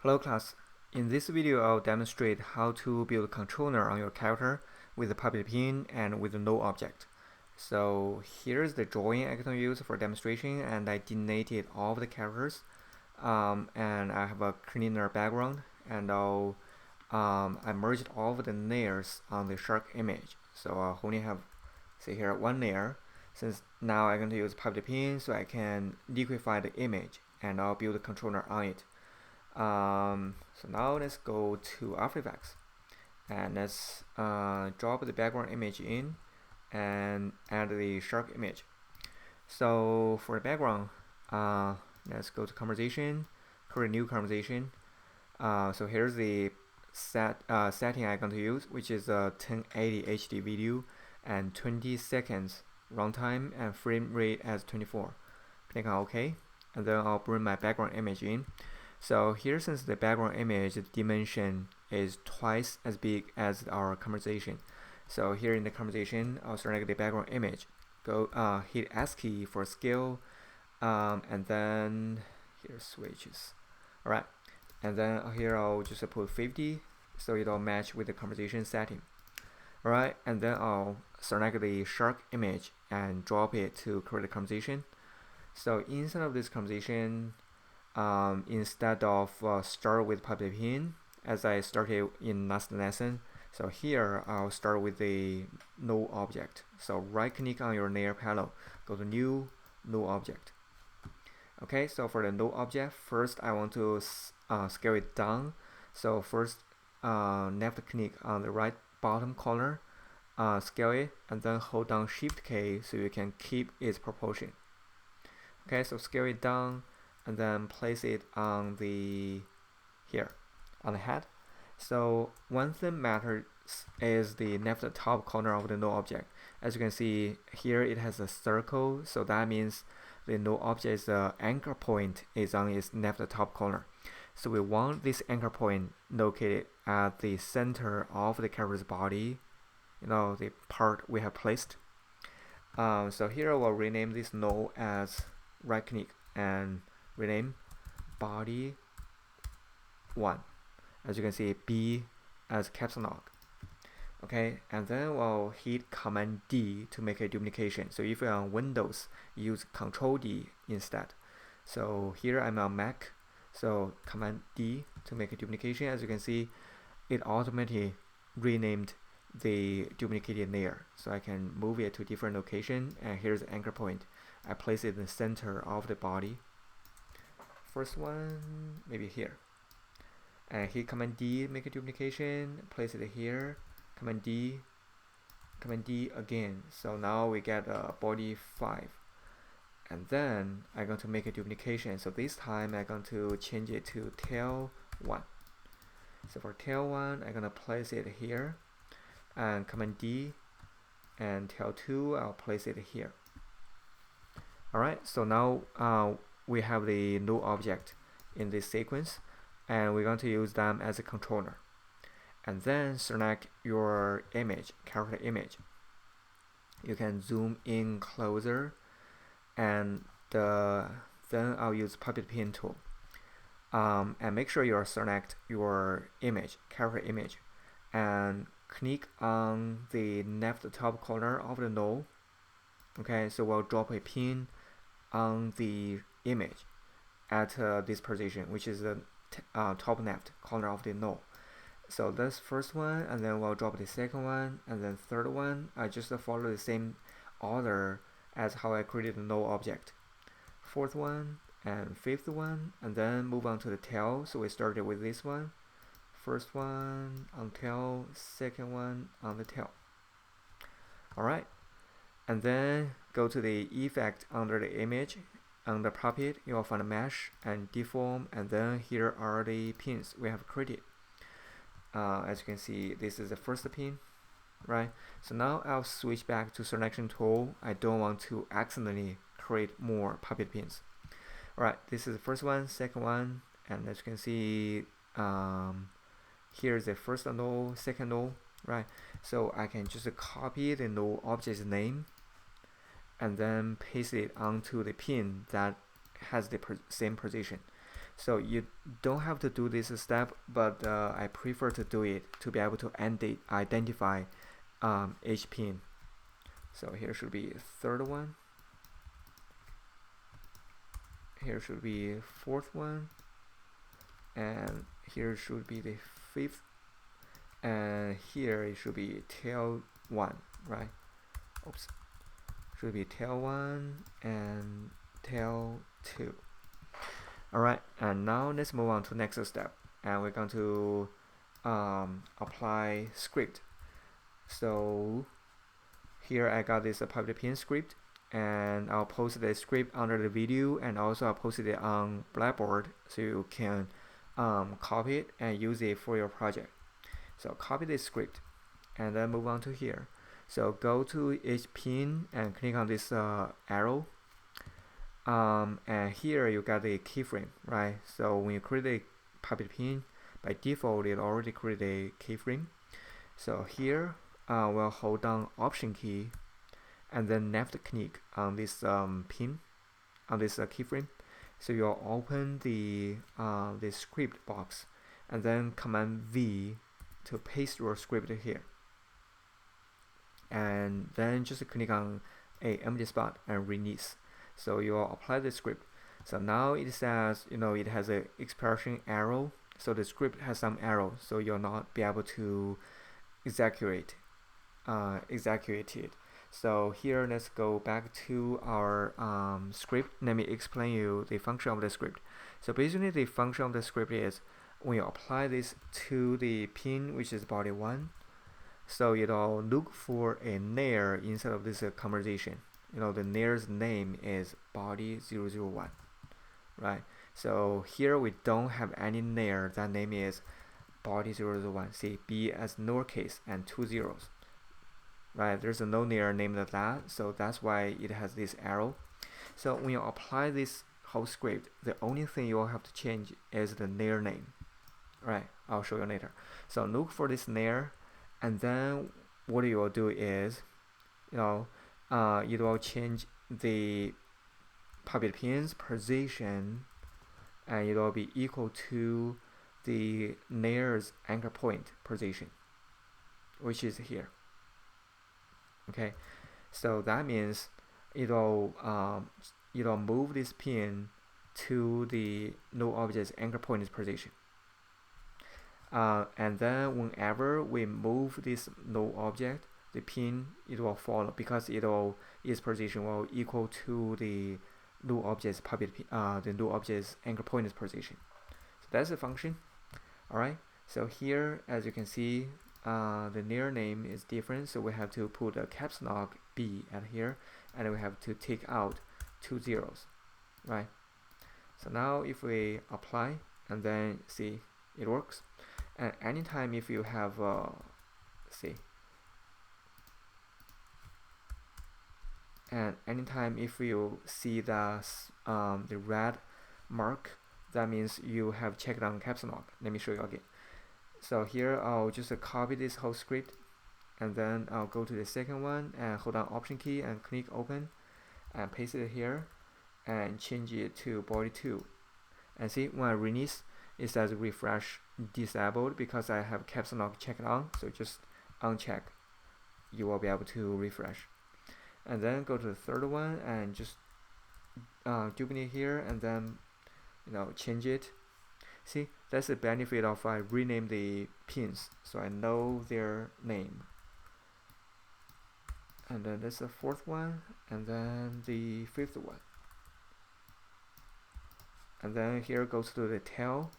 Hello class, in this video I'll demonstrate how to build a controller on your character with a public pin and with a no object. So here's the drawing I'm going to use for demonstration, and I denated all of the characters, and I have a cleaner background, and I merged all of the layers on the shark image. So I only have, say here, one layer. Since now I'm going to use public pin, so I can liquefy the image and I'll build a controller on it. So now let's go to After Effects and let's drop the background image in and add the shark image. So for the background, let's go to conversation, create a new conversation. So here's the setting I'm going to use, which is a 1080 HD video and 20 seconds runtime and frame rate as 24. Click on OK, and then I'll bring my background image in. So here, since the background image dimension is twice as big as our conversation, so here in the conversation, I'll select the background image, go hit S key for scale, and then here switches. Alright, and then here I'll just put 50, so it'll match with the conversation setting. Alright, and then I'll select the shark image and drop it to create a conversation. So inside of this conversation, instead of start with public pin as I started in last lesson, so here I'll start with the no object. So right click on your layer panel, go to new, no object. Okay, so for the no object, first I want to scale it down. So first left click on the right bottom corner, scale it, and then hold down Shift K so you can keep its proportion. Okay, so scale it down and then place it on the on the head. So one thing matters is the left top corner of the no object. As you can see here, it has a circle, so that means the no object's anchor point is on its left top corner. So we want this anchor point located at the center of the character's body, the part we have placed. So here we'll rename this null as right click and rename body 1. As you can see, B as caps lock. Okay, and then we'll hit Command D to make a duplication. So if you're on Windows, use Control D instead. So here I'm on Mac, so Command D to make a duplication. As you can see, it automatically renamed the duplicated layer. So I can move it to different location, and here's the anchor point. I place it in the center of the body. First one, maybe here. And hit Command D, make a duplication, place it here, Command D again. So now we get body 5. And then I'm going to make a duplication. So this time I'm going to change it to tail 1. So for tail 1, I'm going to place it here, and Command D, and tail 2, I'll place it here. Alright, so now we have the no object in this sequence, and we're going to use them as a controller. And then select your image, character image. You can zoom in closer, and then I'll use puppet pin tool. And make sure you select your image, character image, and click on the left top corner of the null. Okay, so we'll drop a pin on the image at this position, which is the top left corner of the null. So this first one, and then we'll drop the second one, and then third one. I just follow the same order as how I created the null object. Fourth one and fifth one, and then move on to the tail. So we started with this one, first one on tail, second one on the tail. Alright, and then go to the effect under the image. Under puppet, you'll find a mesh and deform, and then here are the pins we have created. As you can see, this is the first pin, right? So now I'll switch back to selection tool. I don't want to accidentally create more puppet pins. Alright, this is the first one, second one, and as you can see, here's the first null, second null, right? So I can just copy the null object's name and then paste it onto the pin that has the same position. So you don't have to do this step, but I prefer to do it to be able to identify each pin. So here should be third one. Here should be fourth one, and here should be the fifth, and here it should be tail one, right? Oops, should be tail one and tail two. All right, and now let's move on to the next step, and we're going to apply script. So here I got this public pin script, and I'll post the script under the video, and also I'll post it on Blackboard so you can copy it and use it for your project. So copy this script and then move on to here. So go to each pin and click on this arrow, and here you got the keyframe, right? So when you create a public pin, by default it already created a keyframe. So here we'll hold down Option key and then left click on this pin, on this keyframe. So you'll open the script box, and then Command V to paste your script here, and then just click on a empty spot and release. So you'll apply the script. So now it says, it has a expression arrow, so the script has some arrow, so you'll not be able to execute it. So here, let's go back to our script. Let me explain you the function of the script. So basically, the function of the script is when you apply this to the pin, which is body 1, so it'll look for a layer inside of this conversation. The layer's name is body 001, right? So here we don't have any layer. That name is body 001. See, B as lowercase and 2 zeros. Right, there's no layer named that, so that's why it has this arrow. So when you apply this whole script, the only thing you will have to change is the layer name. Right, I'll show you later. So look for this layer, and then what you will do is, it will change the public pin's position, and it will be equal to the layer's anchor point position, which is here. Okay, so that means it'll move this pin to the null object's anchor point position, and then whenever we move this null object, the pin, it will follow, because its position will equal to the null object's the null object's anchor point position. So that's the function. All right. So here, as you can see, the layer name is different, so we have to put a caps lock B at here, and we have to take out 2 zeros, right? So now if we apply, and then see, it works. And anytime if you have and anytime if you see the red mark, that means you have checked on caps lock. Let me show you again. So here I'll just copy this whole script, and then I'll go to the second one and hold down Option key and click open and paste it here and change it to body 2. And see, when I release, it says refresh disabled because I have caps lock checked on. So just uncheck, you will be able to refresh. And then go to the third one and just duplicate here, and then change it. See, that's the benefit of I rename the pins, so I know their name. And then that's the fourth one, and then the fifth one. And then here goes to the tail.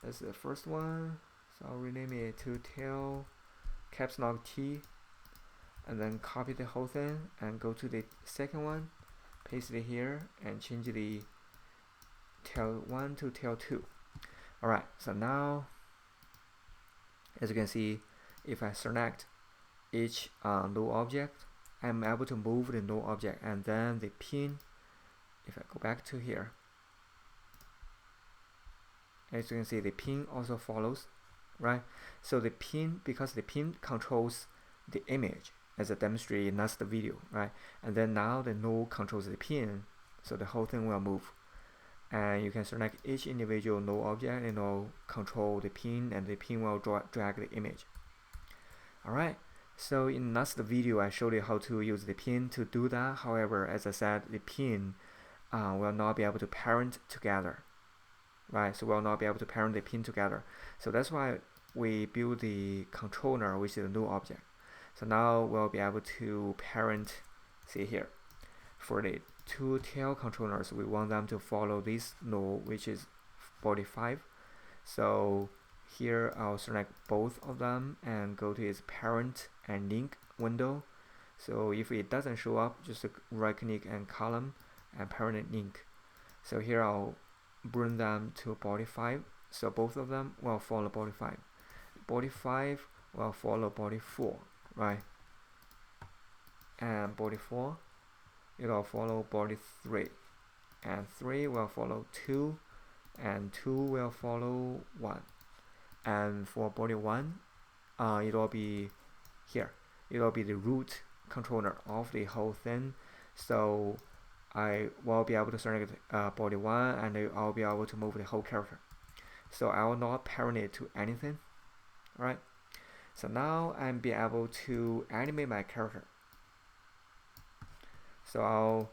That's the first one, so I'll rename it to tail caps lock T, and then copy the whole thing and go to the second one, paste it here, and change the tail 1 to tail 2. Alright, so now, as you can see, if I select each null object, I'm able to move the null object, and then the pin, if I go back to here, as you can see, the pin also follows, right? So the pin, because the pin controls the image, as I demonstrated in last video, right? And then now the null controls the pin, so the whole thing will move. and you can select each individual node object and it'll control the pin, and the pin will drag the image. Alright, so in last video I showed you how to use the pin to do that. However, as I said, the pin will not be able to parent together, right? So we'll not be able to parent the pin together. So that's why we build the controller, which is a new object. So now we'll be able to parent, see here, for the two tail controllers, we want them to follow this node, which is 45. So here I'll select both of them and go to its parent and link window. So if it doesn't show up, just right click and column and parent and link. So here I'll bring them to body 5. So both of them will follow body 5. Body 5 will follow body 4, right? And body 4, it will follow body 3. And 3 will follow 2. And 2 will follow 1. And for body 1, it will be here. It will be the root controller of the whole thing. So I will be able to select body 1, and I'll be able to move the whole character. So I will not parent it to anything, right? So now I'm be able to animate my character. So I'll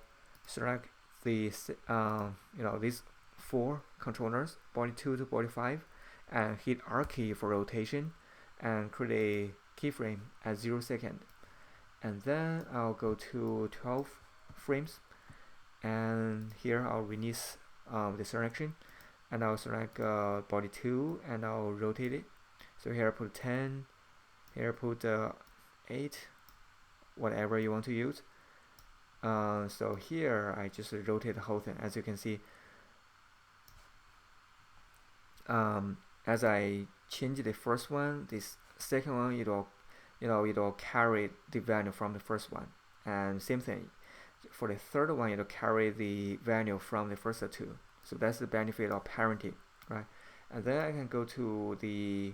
select these, these 4 controllers, body 2 to body 5, and hit R key for rotation, and create a keyframe at 0 seconds. And then I'll go to 12 frames, and here I'll release the selection, and I'll select body 2, and I'll rotate it. So here I put 10, here I put 8, whatever you want to use. So here I just rotate the whole thing. As you can see, as I change the first one, this second one, it'll carry the value from the first one, and same thing for the third one, it'll carry the value from the first two. So that's the benefit of parenting, right? And then I can go to the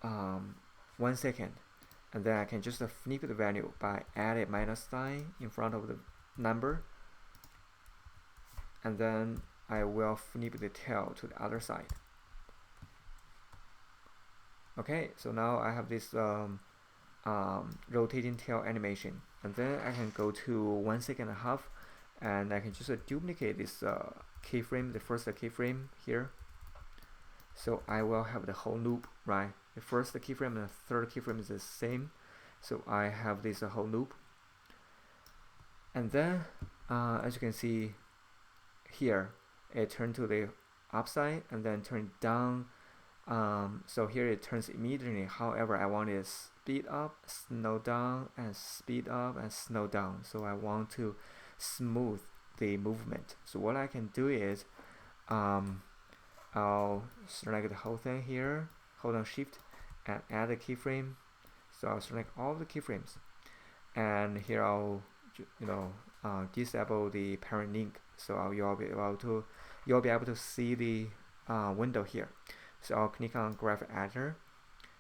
1 second, and then I can just flip the value by adding minus sign in front of the number, and then I will flip the tail to the other side. Okay, so now I have this rotating tail animation, and then I can go to 1.5 seconds, and I can just duplicate this keyframe, the first keyframe here. So I will have the whole loop, right? The first keyframe and the third keyframe is the same, so I have this whole loop. And then as you can see here, it turned to the upside and then turned down. So here it turns immediately. However, I want it to speed up, slow down, and speed up and slow down. So I want to smooth the movement. So what I can do is I'll select the whole thing here, hold on shift and add a keyframe. So I'll select all the keyframes, and here I'll disable the parent link. So you'll be able to see the window here. So I'll click on graph editor,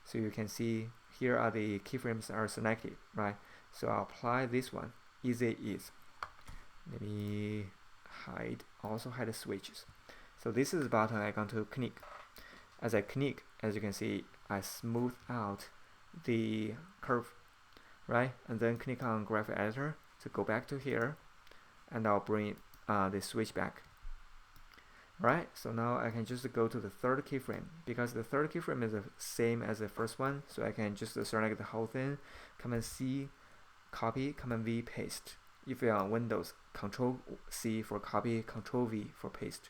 so you can see here are the keyframes are selected, right? So I'll apply this one, easy ease. Let me also hide the switches. So this is the button I'm going to click. As I click, as you can see, I smooth out the curve, right? And then click on graph editor to go back to here, and I'll bring the switch back. Right, so now I can just go to the third keyframe, because the third keyframe is the same as the first one. So I can just select the whole thing, Command C, copy, Command V, paste. If you're on Windows, Control C for copy, Control V for paste.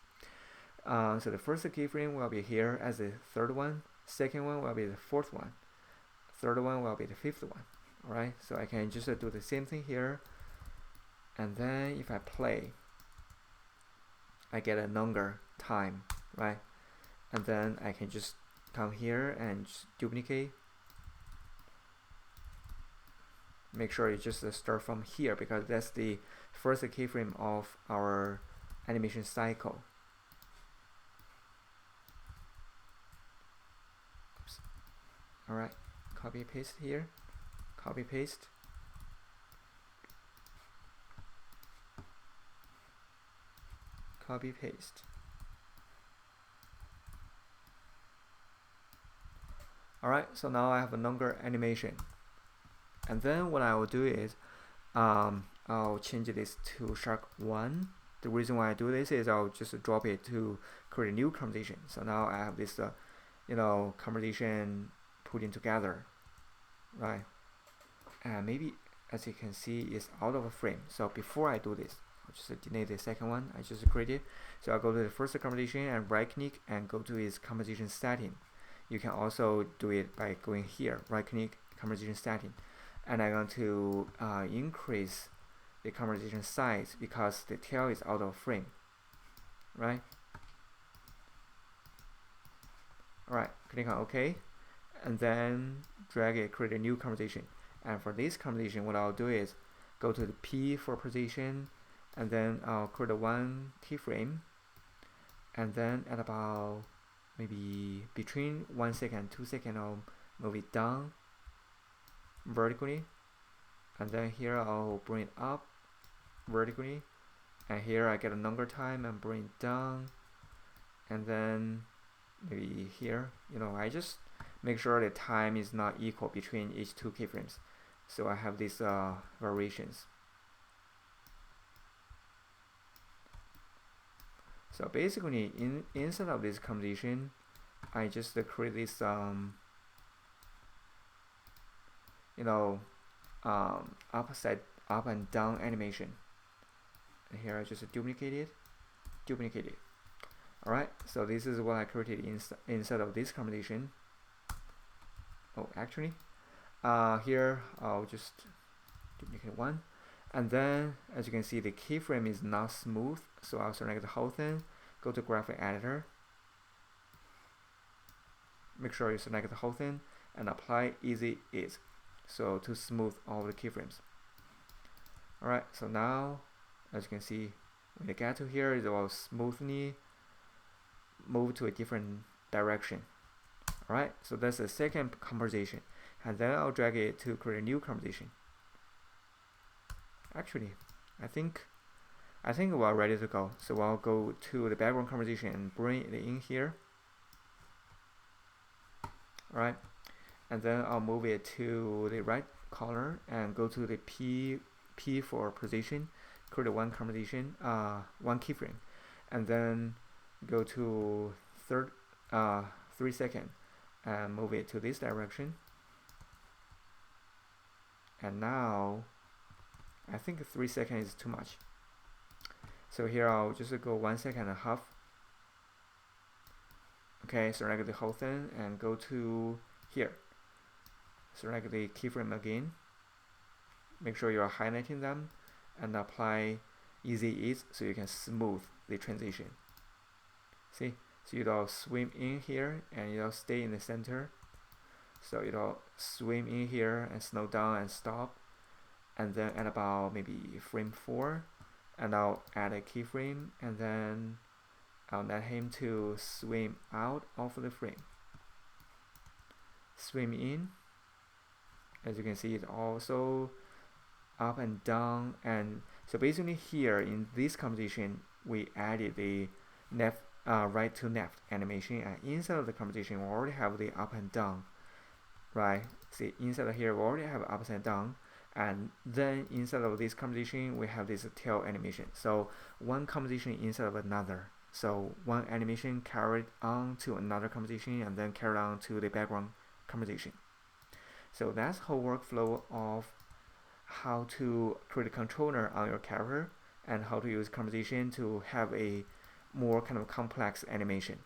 So the first keyframe will be here as the third one, second one will be the fourth one, third one will be the fifth one. Alright, so I can just do the same thing here, and then if I play, I get a longer time, right? And then I can just come here and just duplicate. Make sure you just start from here, because that's the first keyframe of our animation cycle. Oops. All right, copy paste here, copy paste. Copy paste. Alright, so now I have a longer animation. And then what I will do is I'll change this to shark 1. The reason why I do this is I'll just drop it to create a new conversation. So now I have this conversation putting together, right? And maybe, as you can see, it's out of a frame. So before I do this, I'll just delete the second one I just created. So I'll go to the first conversation and right click and go to its conversation setting. You can also do it by going here, right click, conversation setting. And I'm going to increase the conversation size because the tail is out of frame, right? Alright, click on OK, and then drag it, create a new conversation. And for this conversation, what I'll do is go to the P for position, and then I'll create a 1 keyframe, and then at about maybe between 1 second, 2 seconds, I'll move it down vertically, and then here I'll bring it up vertically, and here I get a longer time and bring it down, and then maybe here, I just make sure the time is not equal between each 2 keyframes, so I have these variations. So basically, inside of this conversation, I just create this up and down animation. And here I just duplicate it. Alright, so this is what I created inside of this conversation. Oh, actually, here I'll just duplicate 1. And then, as you can see, the keyframe is not smooth, so I'll select the whole thing, go to graphic editor, make sure you select the whole thing, and apply easy ease, so to smooth all the keyframes. Alright, so now, as you can see, when you get to here, it will smoothly move to a different direction. Alright, so that's the second conversation, and then I'll drag it to create a new conversation. Actually, I think we're ready to go. So I'll go to the background conversation and bring it in here. Alright, and then I'll move it to the right corner and go to the P for position, create a 1 conversation, 1 keyframe, and then go to 3 seconds and move it to this direction. And now I think 3 seconds is too much, so here I'll just go 1.5 seconds. Okay, select the whole thing and go to here, select the keyframe again, make sure you are highlighting them, and apply easy ease so you can smooth the transition. See, so it'll swim in here and it'll stay in the center, so it'll swim in here and slow down and stop. And then at about maybe frame 4, and I'll add a keyframe, and then I'll let him to swim out of the frame, swim in. As you can see, it's also up and down. And so basically here in this conversation, we added the left, right to left animation, and inside of the conversation we already have the up and down, right? See, inside of here we already have up and down. And then inside of this conversation we have this tail animation, so 1 conversation inside of another, so 1 animation carried on to another conversation and then carried on to the background conversation. So that's the whole workflow of how to create a controller on your character and how to use conversation to have a more kind of complex animation.